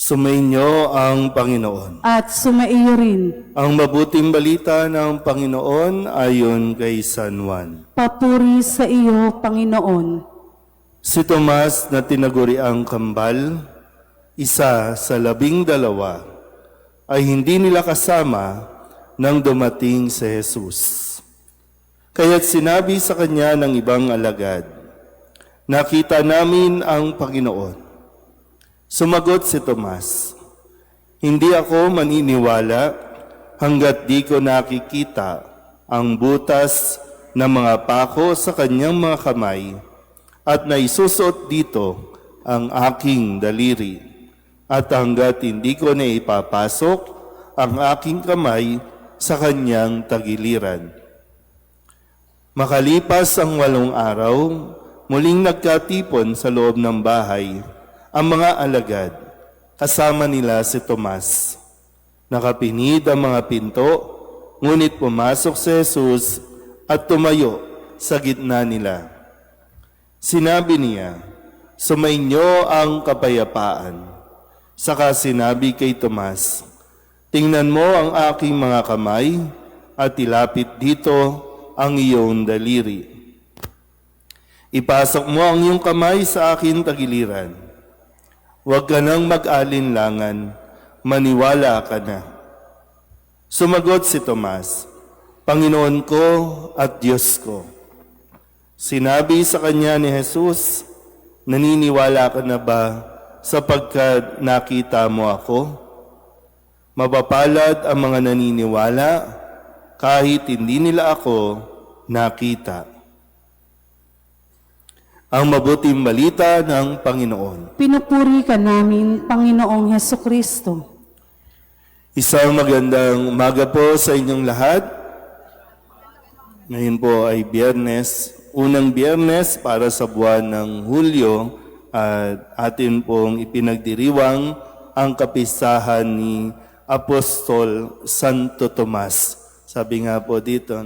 Sumainyo ang Panginoon. At sumaiyo rin. Ang mabuting balita ng Panginoon ayon kay San Juan. Papuri sa iyo, Panginoon. Si Tomas na tinaguriang kambal, isa sa 12, ay hindi nila kasama nang dumating si Jesus. Kaya't sinabi sa kanya ng ibang alagad, "Nakita namin ang Panginoon." Sumagot si Tomas, "Hindi ako maniniwala hanggat di ko nakikita ang butas ng mga pako sa kanyang mga kamay at naisusuot dito ang aking daliri at hanggat hindi ko na ipapasok ang aking kamay sa kanyang tagiliran." Makalipas ang 8 araw, muling nagkatipon sa loob ng bahay ang mga alagad, kasama nila si Tomas. Nakapinid ang mga pinto, ngunit pumasok si Jesus at tumayo sa gitna nila. Sinabi niya, "Sumainyo ang kapayapaan." Saka sinabi kay Tomas, "Tingnan mo ang aking mga kamay at ilapit dito ang iyong daliri. Ipasok mo ang iyong kamay sa aking tagiliran. Huwag ka nang mag-alinlangan, maniwala ka na." Sumagot si Tomas, "Panginoon ko at Diyos ko." Sinabi sa kanya ni Jesus, "Naniniwala ka na ba sapagkat nakita mo ako? Mapapalad ang mga naniniwala kahit hindi nila ako nakita." Ang mabuting balita ng Panginoon. Pinupuri ka namin, Panginoong Hesukristo. Isang magandang umaga po sa inyong lahat. Ngayon po ay Biyernes, unang Biyernes para sa buwan ng Hulyo at atin pong ipinagdiriwang ang kapistahan ni Apostol Santo Tomas. Sabi nga po dito,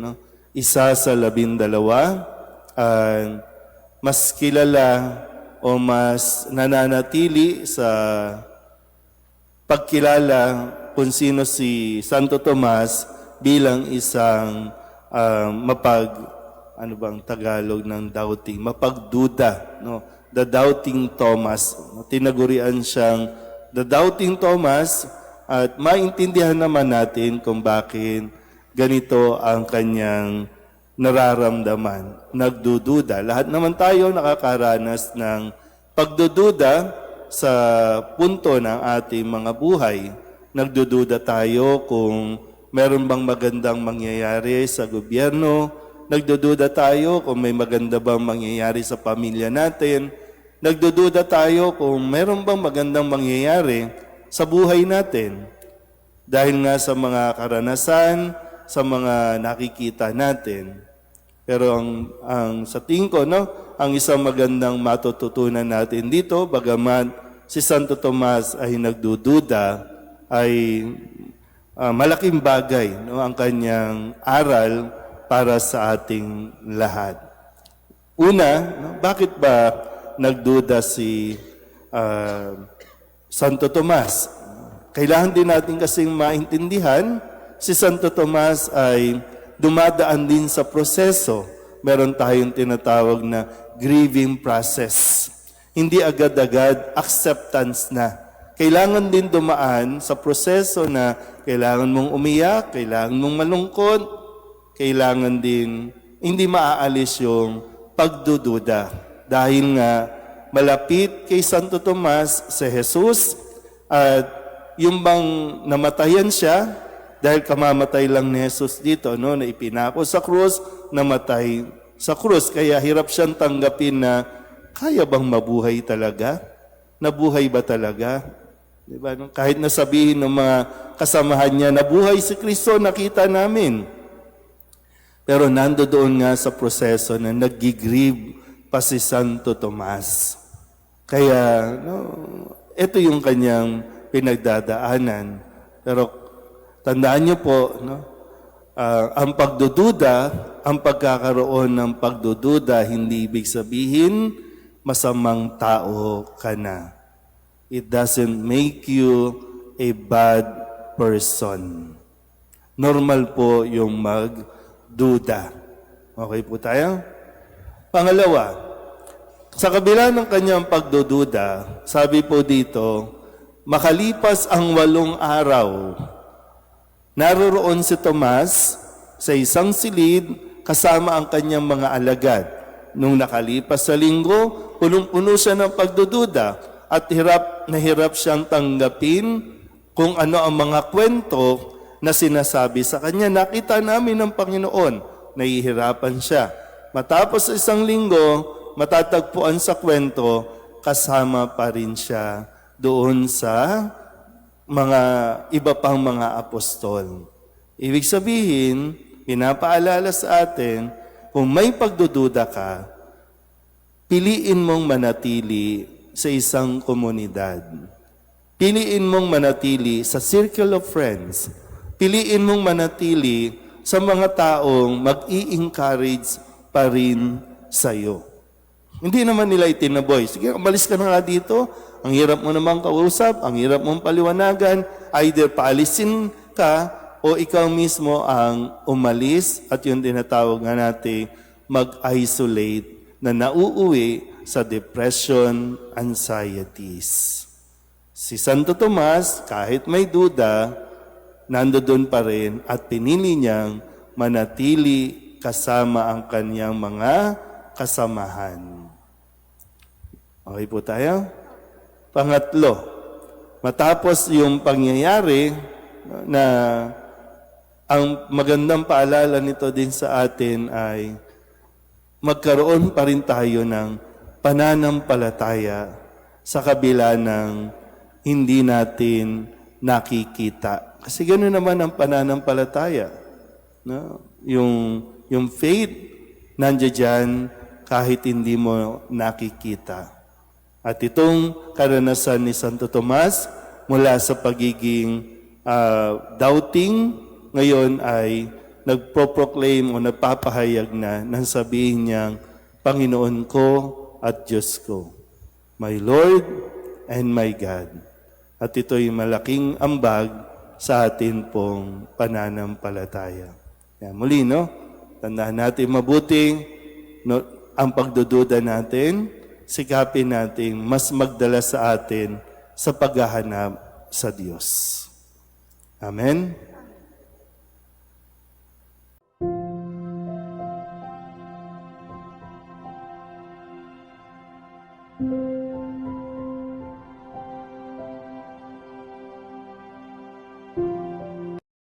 isa sa 12, mas kilala o mas nananatili sa pagkilala kung sino si Santo Tomas bilang isang Tagalog ng doubting, mapagduda, no? The Doubting Thomas. Tinagurian siyang The Doubting Thomas at maintindihan naman natin kung bakit ganito ang kanyang nararamdaman, nagdududa. Lahat naman tayo nakakaranas ng pagdududa sa punto ng ating mga buhay. Nagdududa tayo kung meron bang magandang mangyayari sa gobyerno. Nagdududa tayo kung may maganda bang mangyayari sa pamilya natin. Nagdududa tayo kung meron bang magandang mangyayari sa buhay natin. Dahil nga sa mga karanasan, sa mga nakikita natin. Pero ang sa tingin ko, ang isang magandang matututunan natin dito, bagaman si Santo Tomas ay nagdududa, ay malaking bagay, ang kanyang aral para sa ating lahat. Una, bakit ba nagduda si Santo Tomas? Kailangan din natin kasing maintindihan, si Santo Tomas ay dumadaan din sa proseso. Meron tayong tinatawag na grieving process. Hindi agad-agad acceptance na. Kailangan din dumaan sa proseso na kailangan mong umiyak, kailangan mong malungkot, kailangan din hindi maaalis yung pagdududa. Dahil nga malapit kay Santo Tomas si Jesus at yung bang namatayan siya, dahil kamamatay lang ni Jesus dito, na ipinako sa krus, namatay sa krus. Kaya hirap siyang tanggapin na, kaya bang mabuhay talaga? Nabuhay ba talaga? Diba? Kahit nasabihin ng mga kasamahan niya, nabuhay si Kristo, nakita namin. Pero nandoon nga sa proseso na nag-grieve pa si Santo Tomas. Kaya, ito yung kanyang pinagdadaanan. Pero tandaan niyo po, ang pagdududa, ang pagkakaroon ng pagdududa, hindi ibig sabihin masamang tao ka na. It doesn't make you a bad person. Normal po yung magduda. Okay po tayo? Pangalawa, sa kabila ng kanyang pagdududa, sabi po dito, makalipas ang 8 araw, naroroon si Tomas sa isang silid kasama ang kanyang mga alagad. Nung nakalipas sa linggo, punong-puno siya ng pagdududa at hirap siyang tanggapin kung ano ang mga kwento na sinasabi sa kanya. Nakita namin ng Panginoon, nahihirapan siya. Matapos isang linggo, matatagpuan sa kwento, kasama pa rin siya doon sa mga iba pang mga apostol. Ibig sabihin, pinapaalala sa atin, kung may pagdududa ka, piliin mong manatili sa isang komunidad. Piliin mong manatili sa circle of friends. Piliin mong manatili sa mga taong mag-i-encourage pa rin sa'yo. Hindi naman nila itinaboy. Sige, umalis ka na nga dito. Ang hirap mo namang kausap, ang hirap mong paliwanagan. Either paalisin ka o ikaw mismo ang umalis at yung tinatawag nga natin mag-isolate na nauuwi sa depression, anxieties. Si Santo Tomas, kahit may duda, nandoon pa rin at pinili niyang manatili kasama ang kanyang mga kasamahan. Okay po tayo? Pangatlo, matapos yung pangyayari na ang magandang paalala nito din sa atin ay magkaroon pa rin tayo ng pananampalataya sa kabila ng hindi natin nakikita. Kasi gano'n naman ang pananampalataya. No? Yung faith, nandiyan dyan kahit hindi mo nakikita. At itong karanasan ni Santo Tomas mula sa pagiging doubting, ngayon ay nagpo-proclaim o nagpapahayag na nang sabihin niyang, Panginoon ko at Diyos ko, my Lord and my God. At ito'y malaking ambag sa atin pong pananampalataya. Yan, muli, no? Tandaan natin mabuti, no, ang pagdududa natin, sikapin natin mas magdala sa atin sa paghahanap sa Diyos. Amen?